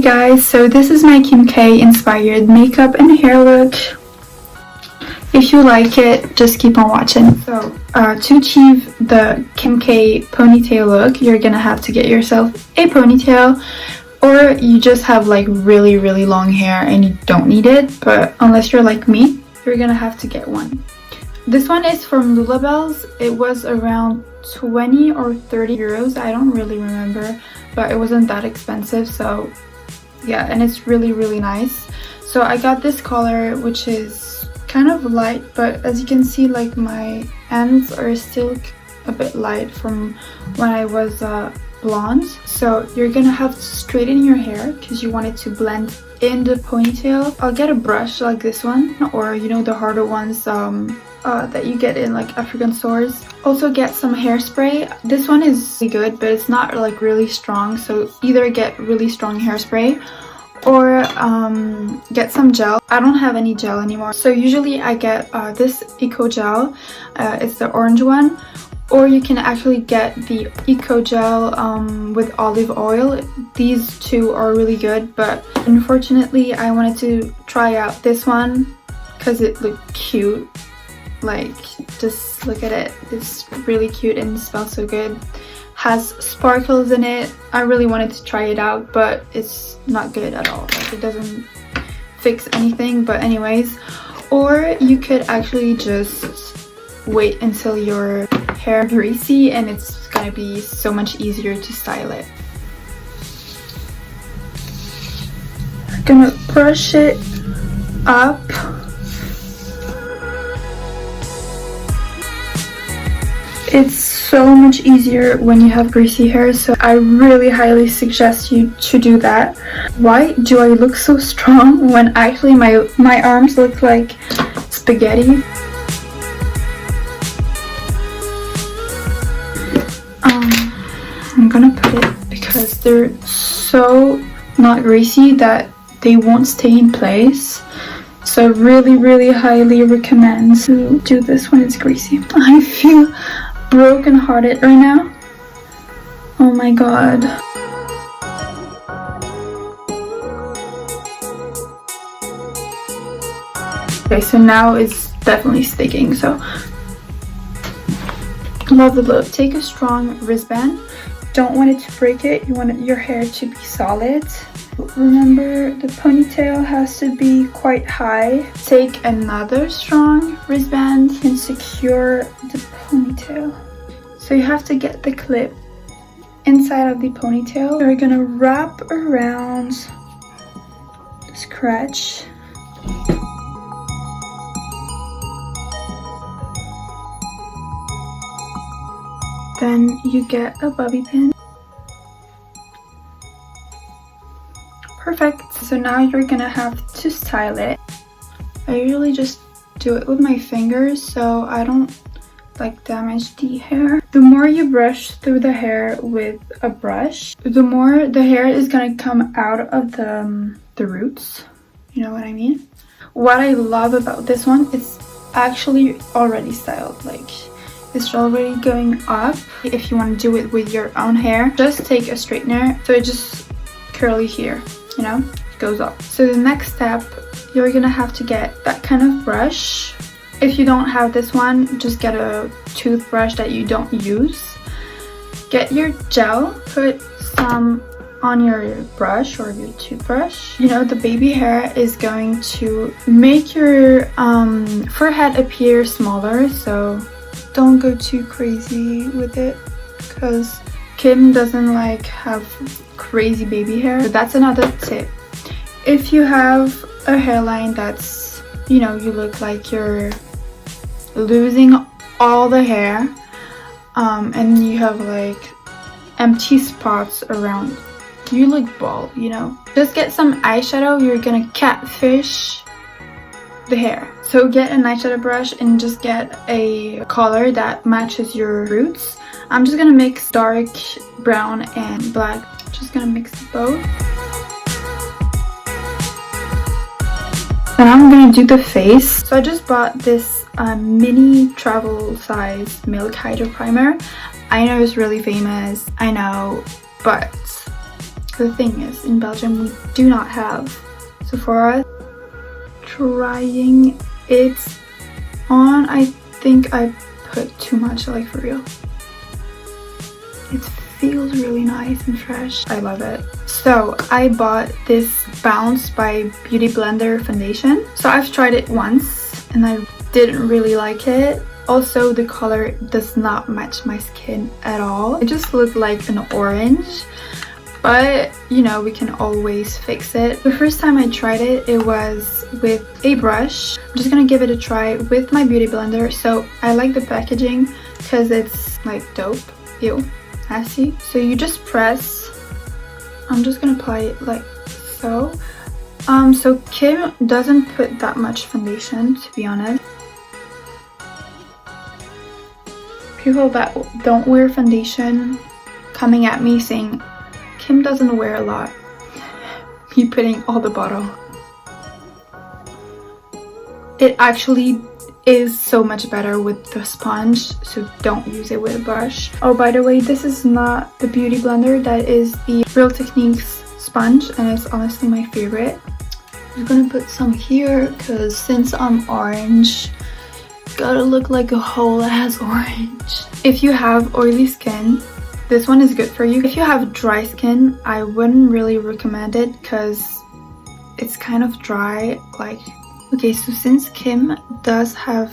Hey guys, so this is my Kim K inspired makeup and hair look. If you like it, just keep on watching. So to achieve the Kim K ponytail look, you're gonna have to get yourself a ponytail, or you just have like really long hair and you don't need it, but unless you're like me, you're gonna have to get one. This one is from Lulabelle's. It was around 20 or 30 euros, I don't really remember, but it wasn't that expensive. So yeah, and it's really nice. So I got this color, which is kind of light, but as you can see, like my ends are still a bit light from when I was blonde. So you're gonna have to straighten your hair because you want it to blend in the ponytail. I'll get a brush like this one, or you know, the harder ones that you get in like African stores. Also get some hairspray. This one is really good, but it's not like really strong, so either get really strong hairspray or get some gel. I don't have any gel anymore, so usually I get this eco gel. It's the orange one, or you can actually get the eco gel with olive oil. These two are really good, but unfortunately I wanted to try out this one because it looked cute. Like, just look at it, it's really cute and smells so good. Has sparkles in it. I really wanted to try it out, but it's not good at all. Like, it doesn't fix anything. But anyways, or you could actually just wait until your hair is greasy and it's gonna be so much easier to style it. I'm gonna brush it up. It's so much easier when you have greasy hair, so I really highly suggest you to do that. Why do I look so strong when actually my arms look like spaghetti? I'm gonna put it because they're so not greasy that they won't stay in place. So I really highly recommend to do this when it's greasy. I feel broken hearted right now. Oh my god. Okay, so now it's definitely sticking, so love the look. Take a strong wristband. Don't want it to break it, you want your hair to be solid. Remember, the ponytail has to be quite high. Take another strong wristband and secure the ponytail. So you have to get the clip inside of the ponytail. We're gonna wrap around the scratch. Then you get a bobby pin. Perfect. So now you're gonna have to style it. I usually just do it with my fingers so I don't like damage the hair. The more you brush through the hair with a brush, the more the hair is gonna come out of the roots. You know what I mean? What I love about this one is actually already styled. Like, it's already going up. If you want to do it with your own hair, just take a straightener so it just curly here, you know, it goes up. So the next step, you're gonna have to get that kind of brush. If you don't have this one, just get a toothbrush that you don't use. Get your gel, put some on your brush or your toothbrush. You know, the baby hair is going to make your forehead appear smaller, so don't go too crazy with it because Kim doesn't like have crazy baby hair. But that's another tip. If you have a hairline that's, you know, you look like you're losing all the hair and you have like empty spots around, you look bald, you know, just get some eyeshadow. You're gonna catfish the hair. So get an eyeshadow brush and just get a color that matches your roots. I'm just gonna mix dark brown and black. Just gonna mix both. Then I'm gonna do the face. So I just bought this mini travel size milk hydro primer. I know it's really famous, I know, but So the thing is, in Belgium we do not have Sephora. Trying it on, I think I put too much, like for real. It feels really nice and fresh. I love it. So I bought this Bounce by Beauty Blender foundation. So I've tried it once and I didn't really like it. Also, the color does not match my skin at all. It just looked like an orange, but you know, we can always fix it. The first time I tried it, it was with a brush. I'm just gonna give it a try with my beauty blender. So I like the packaging because it's like dope. Ew, nasty. So you just press. I'm just gonna apply it like so. So Kim doesn't put that much foundation, to be honest. People that don't wear foundation coming at me saying Kim doesn't wear a lot. Me putting all the bottle. It actually is so much better with the sponge, so don't use it with a brush. Oh, by the way, this is not the beauty blender, that is the Real Techniques sponge, and it's honestly my favorite. I'm gonna put some here because since I'm orange, gotta look like a whole ass orange. If you have oily skin, this one is good for you. If you have dry skin, I wouldn't really recommend it because it's kind of dry. Like, okay, so since Kim does have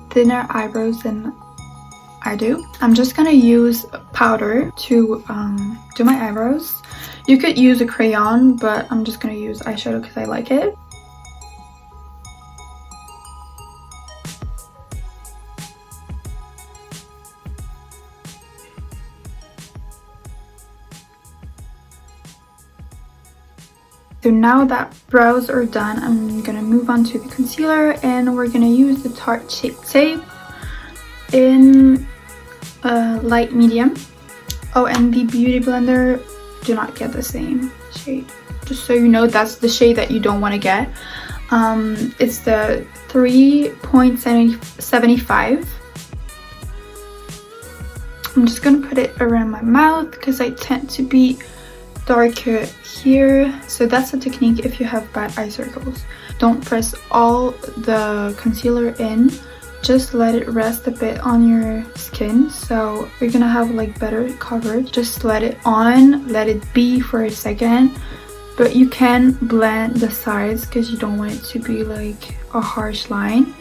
thinner eyebrows than I do, I'm just gonna use powder to do my eyebrows. You could use a crayon, but I'm just gonna use eyeshadow because I like it. So now that brows are done, I'm gonna move on to the concealer, and we're gonna use the Tarte Shape Tape in light medium. Oh, and the beauty blender, do not get the same shade. Just so you know, that's the shade that you don't want to get. It's the 3.75. I'm just gonna put it around my mouth because I tend to be darker here. So that's a technique if you have bad eye circles. Don't press all the concealer in, just let it rest a bit on your skin, so you're gonna have like better coverage. Just let it on, let it be for a second, but you can blend the sides because you don't want it to be like a harsh line.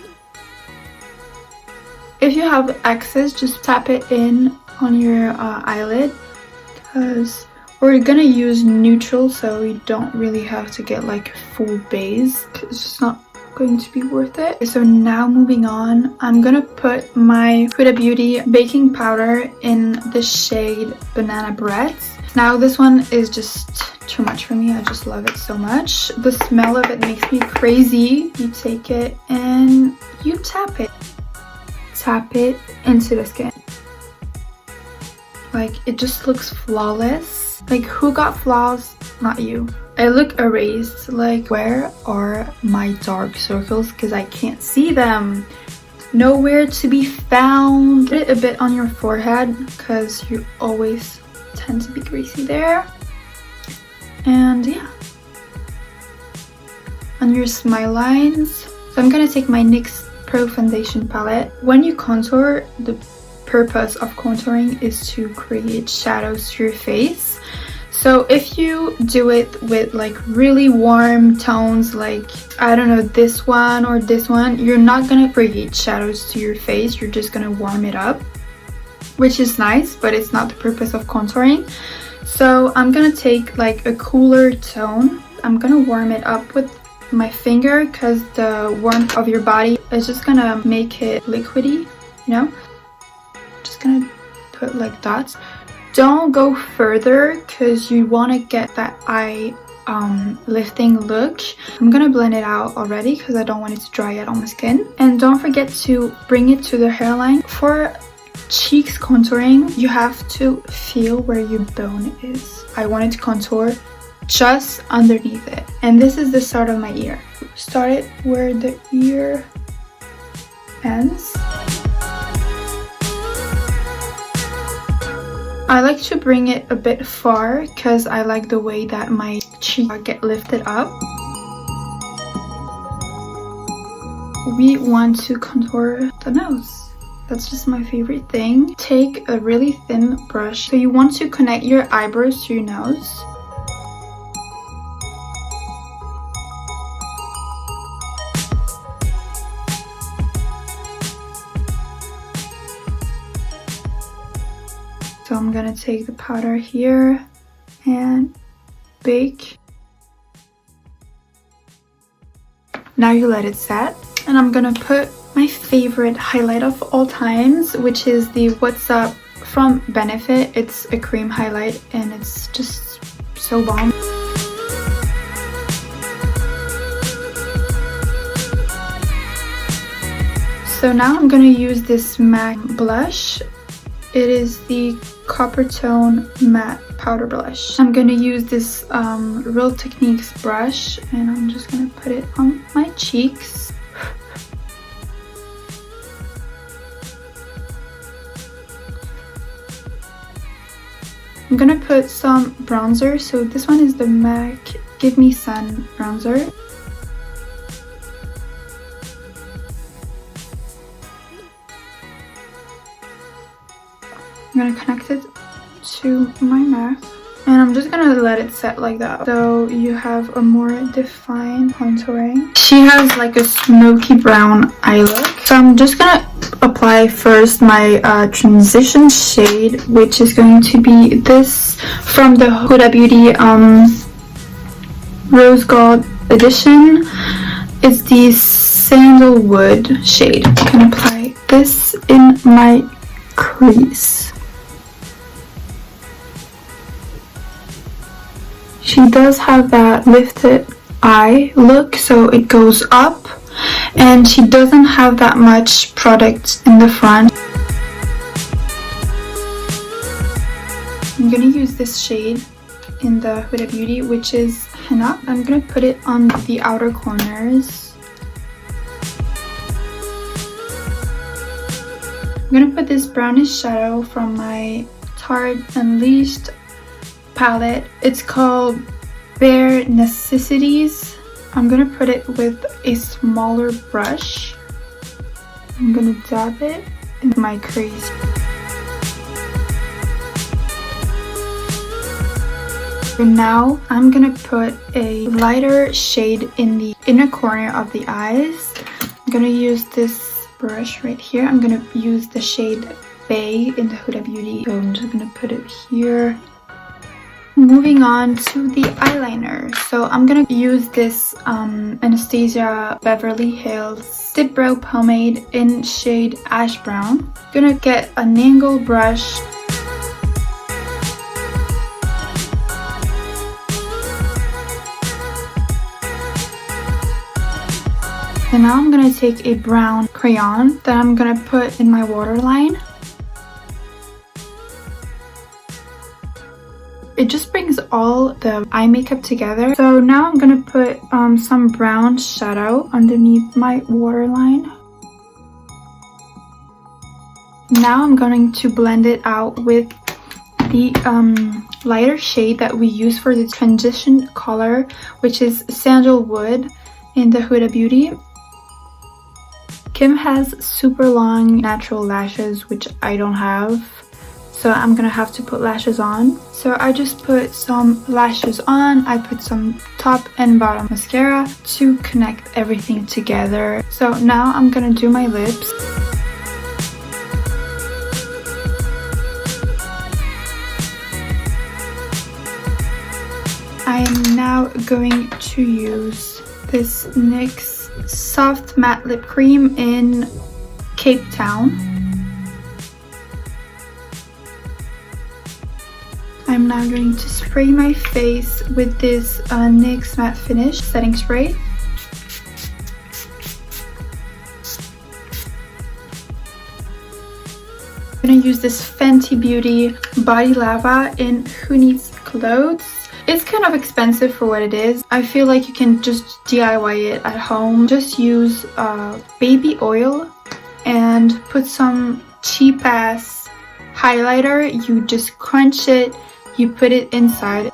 If you have excess, just tap it in on your eyelid because we're gonna use neutral, so you don't really have to get like a full base. It's just not going to be worth it. So now moving on, I'm gonna put my Huda Beauty baking powder in the shade Banana Bread. Now this one is just too much for me. I just love it so much. The smell of it makes me crazy. You take it and you tap it. Tap it into the skin. Like, it just looks flawless. Like, who got flaws? Not you. I look erased. Like, where are my dark circles? Because I can't see them. Nowhere to be found. Put it a bit on your forehead because you always tend to be greasy there. And yeah, on your smile lines. So I'm gonna take my NYX Pro Foundation palette. When you contour, the purpose of contouring is to create shadows to your face. So if you do it with like really warm tones, like I don't know, this one or this one, you're not gonna create shadows to your face, you're just gonna warm it up, which is nice, but it's not the purpose of contouring. So I'm gonna take like a cooler tone. I'm gonna warm it up with my finger because the warmth of your body is just gonna make it liquidy, you know. Just gonna put like dots. Don't go further because you want to get that eye lifting look. I'm gonna blend it out already because I don't want it to dry out on my skin. And don't forget to bring it to the hairline. For cheeks contouring, you have to feel where your bone is. I wanted to contour just underneath it, and this is the start of my ear. Start it where the ear ends. I like to bring it a bit far because I like the way that my cheeks get lifted up. We want to contour the nose. That's just my favorite thing. Take a really thin brush. So you want to connect your eyebrows to your nose. So I'm gonna take the powder here and bake. Now you let it set. And I'm gonna put my favorite highlight of all times, which is the What's Up from Benefit. It's a cream highlight and it's just so bomb. So now I'm gonna use this MAC blush. It is the Copper Tone Matte Powder Blush. I'm gonna use this Real Techniques brush and I'm just gonna put it on my cheeks. I'm gonna put some bronzer. So this one is the MAC Give Me Sun bronzer. I'm gonna connect it to my MAC and I'm just gonna let it set like that, so you have a more defined contouring. She has like a smoky brown eye look, so I'm just gonna apply first my transition shade, which is going to be this from the Huda Beauty Rose Gold edition. It's the Sandalwood shade. I'm gonna apply this in my crease. She does have that lifted eye look, so it goes up, and she doesn't have that much product in the front. I'm gonna use this shade in the Huda Beauty, which is Henna. I'm gonna put it on the outer corners. I'm gonna put this brownish shadow from my Tarte Unleashed palette. It's called Bare Necessities. I'm gonna put it with a smaller brush. I'm gonna dab it in my crease. And now I'm gonna put a lighter shade in the inner corner of the eyes. I'm gonna use this brush right here. I'm gonna use the shade Bay in the Huda Beauty. So I'm just gonna put it here. Moving on to the eyeliner. So I'm gonna use this Anastasia Beverly Hills Dip Brow Pomade in shade Ash Brown. Gonna get an angle brush. And now I'm gonna take a brown crayon that I'm gonna put in my waterline. It just brings all the eye makeup together. So now I'm gonna put some brown shadow underneath my waterline. Now I'm going to blend it out with the lighter shade that we use for the transition color, which is Sandalwood in the Huda Beauty. Kim has super long natural lashes, which I don't have. So I'm gonna have to put lashes on. So I just put some lashes on. I put some top and bottom mascara to connect everything together. So now I'm gonna do my lips. I am now going to use this NYX Soft Matte Lip Cream in Cape Town. I'm now going to spray my face with this NYX Matte Finish setting spray. I'm going to use this Fenty Beauty Body Lava in Who Needs Clothes. It's kind of expensive for what it is. I feel like you can just DIY it at home. Just use baby oil and put some cheap ass highlighter, you just crunch it, you put it inside.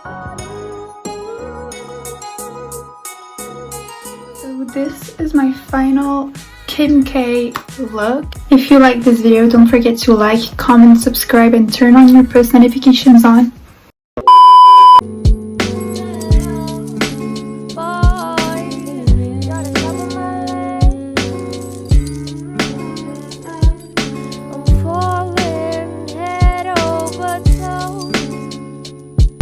So this is my final Kim K look. If you like this video, don't forget to like, comment, subscribe, and turn on your post notifications on.